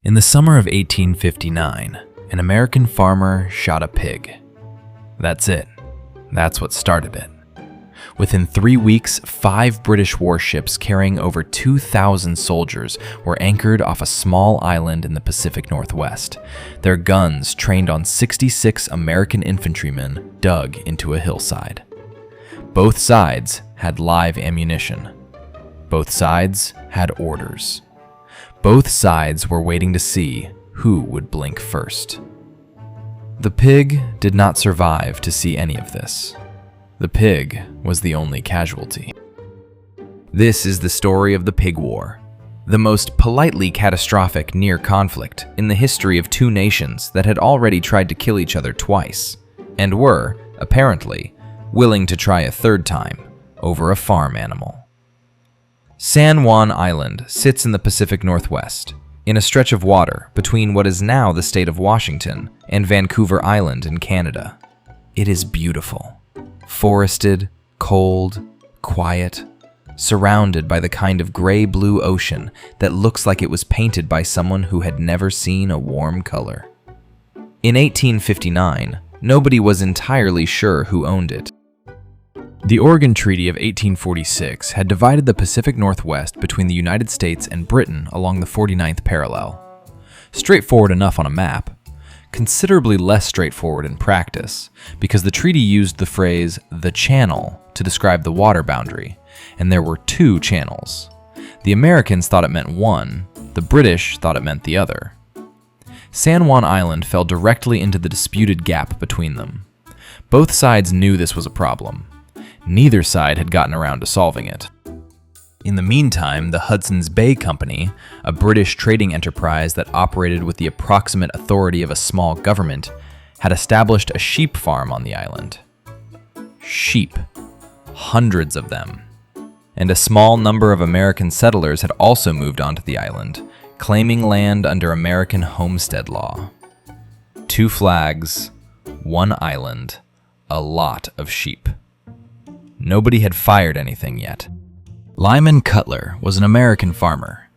In the summer of 1859, an American farmer shot a pig. That's it. That's what started it. Within 3 weeks, 5 British warships carrying over 2,000 soldiers were anchored off a small island in the Pacific Northwest. Their guns, trained on 66 American infantrymen, dug into a hillside. Both sides had live ammunition. Both sides had orders. Both sides were waiting to see who would blink first. The pig did not survive to see any of this. The pig was the only casualty. This is the story of the Pig War, the most politely catastrophic near conflict in the history of two nations that had already tried to kill each other twice, and were, apparently, willing to try a third time over a farm animal. San Juan Island sits in the Pacific Northwest, in a stretch of water between what is now the state of Washington and Vancouver Island in Canada. It is beautiful, forested, cold, quiet, surrounded by the kind of gray-blue ocean that looks like it was painted by someone who had never seen a warm color. In 1859, nobody was entirely sure who owned it. The Oregon Treaty of 1846 had divided the Pacific Northwest between the United States and Britain along the 49th parallel. Straightforward enough on a map, considerably less straightforward in practice, because the treaty used the phrase "the channel" to describe the water boundary, and there were 2 channels. The Americans thought it meant one, the British thought it meant the other. San Juan Island fell directly into the disputed gap between them. Both sides knew this was a problem. Neither side had gotten around to solving it. In the meantime, the Hudson's Bay Company, a British trading enterprise that operated with the approximate authority of a small government, had established a sheep farm on the island. Sheep. Hundreds of them. And a small number of American settlers had also moved onto the island, claiming land under American homestead law. 2 flags, 1 island, a lot of sheep. Nobody had fired anything yet. Lyman Cutler was an American farmer.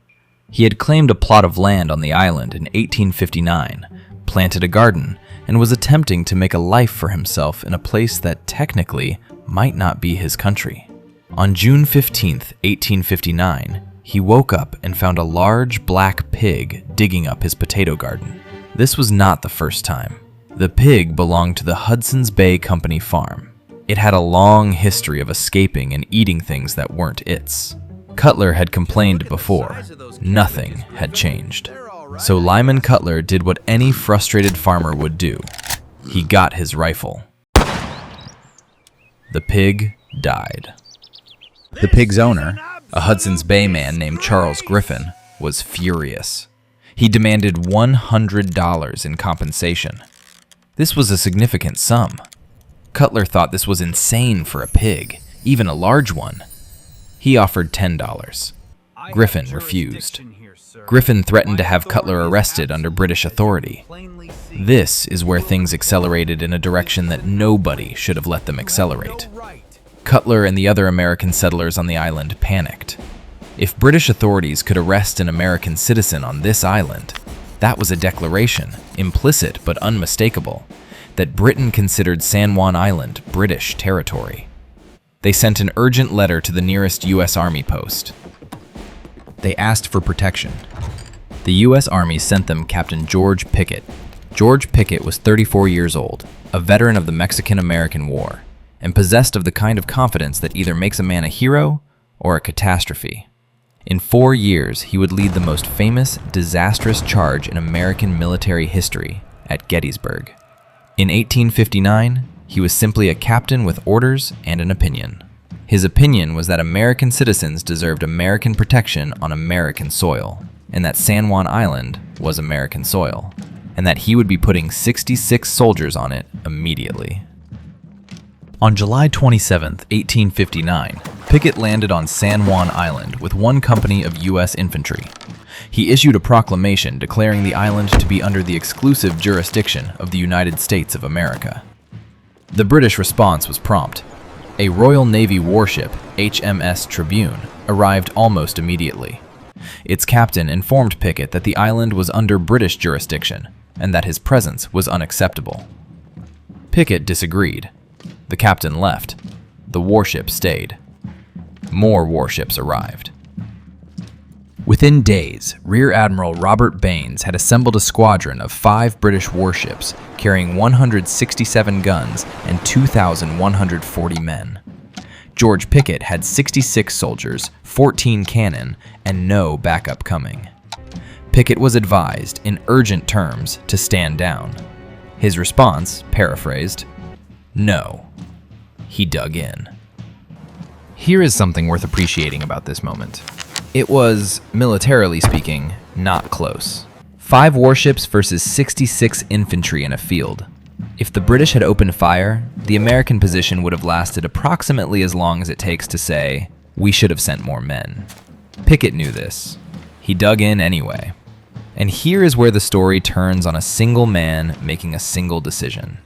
He had claimed a plot of land on the island in 1859, planted a garden, and was attempting to make a life for himself in a place that technically might not be his country. On June 15, 1859, he woke up and found a large black pig digging up his potato garden. This was not the first time. The pig belonged to the Hudson's Bay Company farm. It had a long history of escaping and eating things that weren't its. Cutler had complained before. Nothing had changed. So Lyman Cutler did what any frustrated farmer would do. He got his rifle. The pig died. The pig's owner, a Hudson's Bay man named Charles Griffin, was furious. He demanded $100 in compensation. This was a significant sum. Cutler thought this was insane for a pig, even a large one. He offered $10. Griffin refused. Griffin threatened to have Cutler arrested under British authority. This is where things accelerated in a direction that nobody should have let them accelerate. Cutler and the other American settlers on the island panicked. If British authorities could arrest an American citizen on this island, that was a declaration, implicit but unmistakable, that Britain considered San Juan Island British territory. They sent an urgent letter to the nearest U.S. Army post. They asked for protection. The U.S. Army sent them Captain George Pickett. George Pickett was 34 years old, a veteran of the Mexican-American War, and possessed of the kind of confidence that either makes a man a hero or a catastrophe. In 4 years, he would lead the most famous, disastrous charge in American military history at Gettysburg. In 1859, he was simply a captain with orders and an opinion. His opinion was that American citizens deserved American protection on American soil, and that San Juan Island was American soil, and that he would be putting 66 soldiers on it immediately. On July 27, 1859, Pickett landed on San Juan Island with 1 company of U.S. infantry. He issued a proclamation declaring the island to be under the exclusive jurisdiction of the United States of America. The British response was prompt. A Royal Navy warship, HMS Tribune, arrived almost immediately. Its captain informed Pickett that the island was under British jurisdiction and that his presence was unacceptable. Pickett disagreed. The captain left. The warship stayed. More warships arrived. Within days, Rear Admiral Robert Baines had assembled a squadron of 5 British warships carrying 167 guns and 2,140 men. George Pickett had 66 soldiers, 14 cannon, and no backup coming. Pickett was advised, in urgent terms, to stand down. His response, paraphrased, "No." He dug in. Here is something worth appreciating about this moment. It was, militarily speaking, not close. 5 warships versus 66 infantry in a field. If the British had opened fire, the American position would have lasted approximately as long as it takes to say, "We should have sent more men." Pickett knew this. He dug in anyway. And here is where the story turns on a single man making a single decision.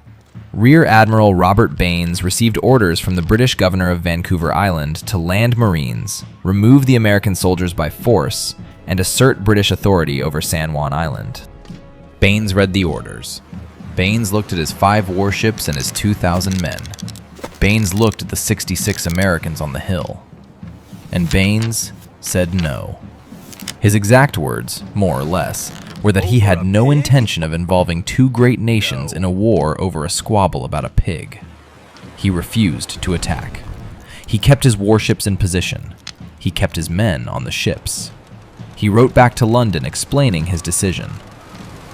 Rear Admiral Robert Baines received orders from the British governor of Vancouver Island to land Marines, remove the American soldiers by force, and assert British authority over San Juan Island. Baines read the orders. Baines looked at his 5 warships and his 2,000 men. Baines looked at the 66 Americans on the hill. And Baines said no. His exact words, more or less, were that he had no intention of involving 2 great nations in a war over a squabble about a pig. He refused to attack. He kept his warships in position. He kept his men on the ships. He wrote back to London explaining his decision.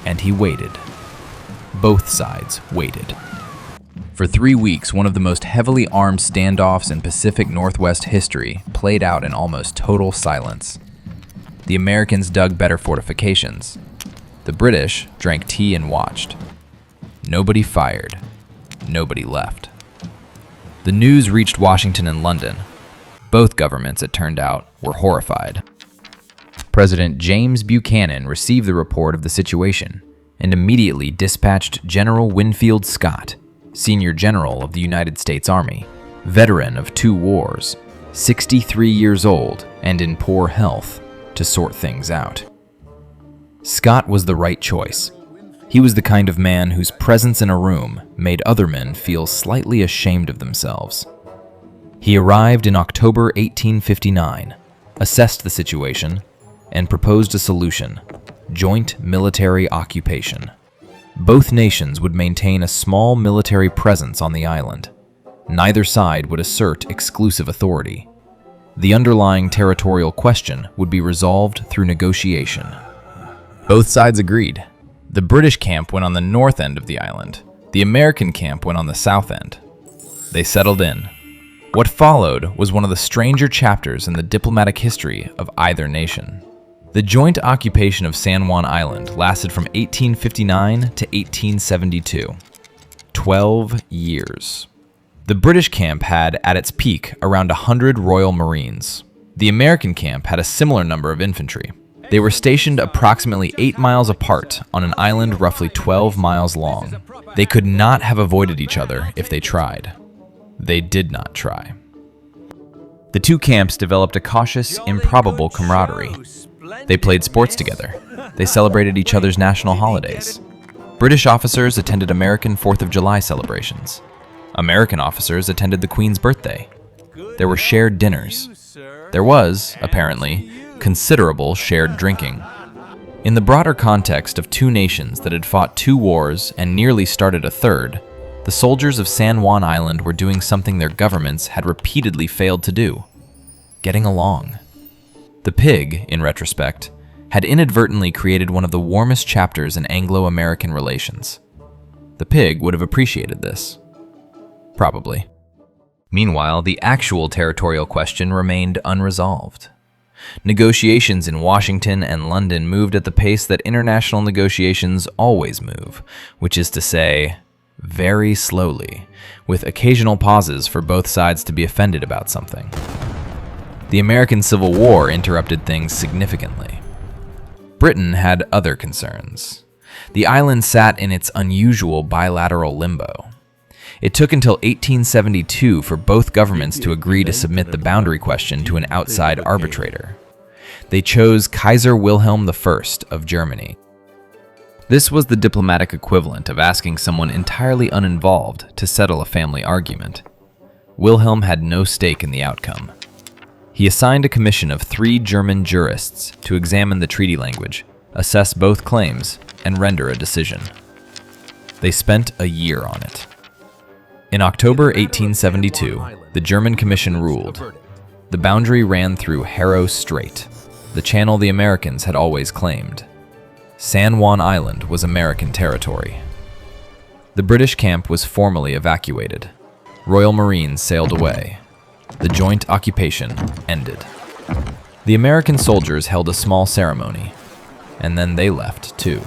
And he waited. Both sides waited. For 3 weeks, one of the most heavily armed standoffs in Pacific Northwest history played out in almost total silence. The Americans dug better fortifications. The British drank tea and watched. Nobody fired. Nobody left. The news reached Washington and London. Both governments, it turned out, were horrified. President James Buchanan received the report of the situation and immediately dispatched General Winfield Scott, senior general of the United States Army, veteran of 2 wars, 63 years old and in poor health, to sort things out. Scott was the right choice. He was the kind of man whose presence in a room made other men feel slightly ashamed of themselves. He arrived in October 1859, assessed the situation, and proposed a solution: joint military occupation. Both nations would maintain a small military presence on the island. Neither side would assert exclusive authority. The underlying territorial question would be resolved through negotiation. Both sides agreed. The British camp went on the north end of the island. The American camp went on the south end. They settled in. What followed was one of the stranger chapters in the diplomatic history of either nation. The joint occupation of San Juan Island lasted from 1859 to 1872. 12 years. The British camp had, at its peak, around 100 Royal Marines. The American camp had a similar number of infantry. They were stationed approximately 8 miles apart on an island roughly 12 miles long. They could not have avoided each other if they tried. They did not try. The 2 camps developed a cautious, improbable camaraderie. They played sports together. They celebrated each other's national holidays. British officers attended American 4th of July celebrations. American officers attended the Queen's birthday. There were shared dinners. There was, apparently, considerable shared drinking. In the broader context of 2 nations that had fought 2 wars and nearly started a third, the soldiers of San Juan Island were doing something their governments had repeatedly failed to do: getting along. The pig, in retrospect, had inadvertently created one of the warmest chapters in Anglo-American relations. The pig would have appreciated this. Probably. Meanwhile, the actual territorial question remained unresolved. Negotiations in Washington and London moved at the pace that international negotiations always move, which is to say, very slowly, with occasional pauses for both sides to be offended about something. The American Civil War interrupted things significantly. Britain had other concerns. The island sat in its unusual bilateral limbo. It took until 1872 for both governments to agree to submit the boundary question to an outside arbitrator. They chose Kaiser Wilhelm I of Germany. This was the diplomatic equivalent of asking someone entirely uninvolved to settle a family argument. Wilhelm had no stake in the outcome. He assigned a commission of 3 German jurists to examine the treaty language, assess both claims, and render a decision. They spent a year on it. In October 1872, the German commission ruled. The boundary ran through Harrow Strait, the channel the Americans had always claimed. San Juan Island was American territory. The British camp was formally evacuated. Royal Marines sailed away. The joint occupation ended. The American soldiers held a small ceremony, and then they left too.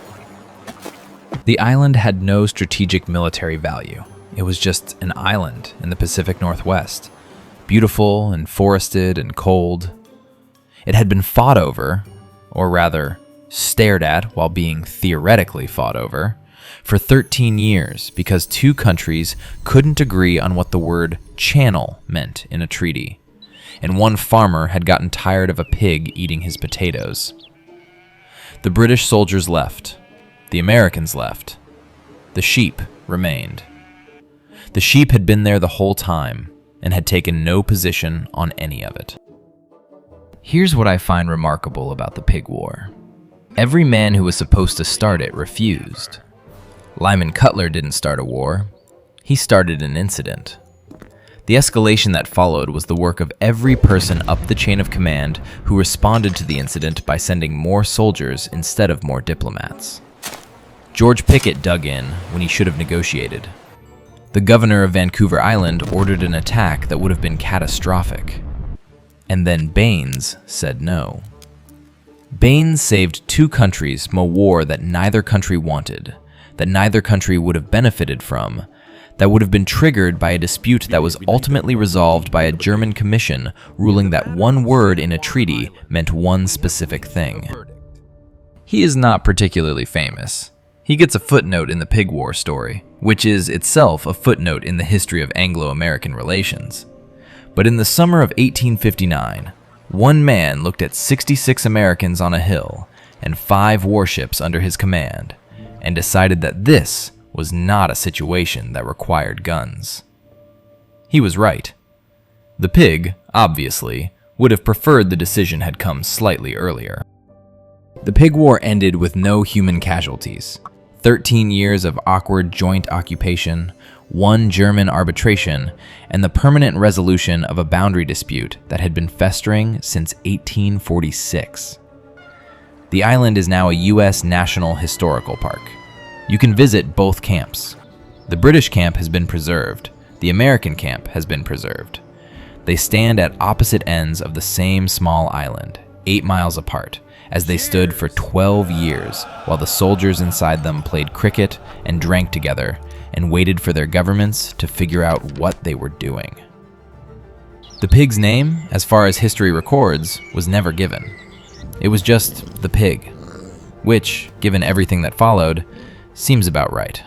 The island had no strategic military value. It was just an island in the Pacific Northwest, beautiful and forested and cold. It had been fought over, or rather, stared at while being theoretically fought over, for 13 years because 2 countries couldn't agree on what the word channel meant in a treaty, and one farmer had gotten tired of a pig eating his potatoes. The British soldiers left. The Americans left. The sheep remained. The sheep had been there the whole time and had taken no position on any of it. Here's what I find remarkable about the Pig War. Every man who was supposed to start it refused. Lyman Cutler didn't start a war. He started an incident. The escalation that followed was the work of every person up the chain of command who responded to the incident by sending more soldiers instead of more diplomats. George Pickett dug in when he should have negotiated. The governor of Vancouver Island ordered an attack that would have been catastrophic. And then Baines said no. Baines saved 2 countries from a war that neither country wanted, that neither country would have benefited from, that would have been triggered by a dispute that was ultimately resolved by a German commission ruling that one word in a treaty meant one specific thing. He is not particularly famous. He gets a footnote in the Pig War story, which is itself a footnote in the history of Anglo-American relations. But in the summer of 1859, one man looked at 66 Americans on a hill and 5 warships under his command and decided that this was not a situation that required guns. He was right. The pig, obviously, would have preferred the decision had come slightly earlier. The Pig War ended with no human casualties. 13 years of awkward joint occupation, 1 German arbitration, and the permanent resolution of a boundary dispute that had been festering since 1846. The island is now a U.S. National Historical Park. You can visit both camps. The British camp has been preserved. The American camp has been preserved. They stand at opposite ends of the same small island, 8 miles apart, as they stood for 12 years while the soldiers inside them played cricket and drank together and waited for their governments to figure out what they were doing. The pig's name, as far as history records, was never given. It was just the pig, which, given everything that followed, seems about right.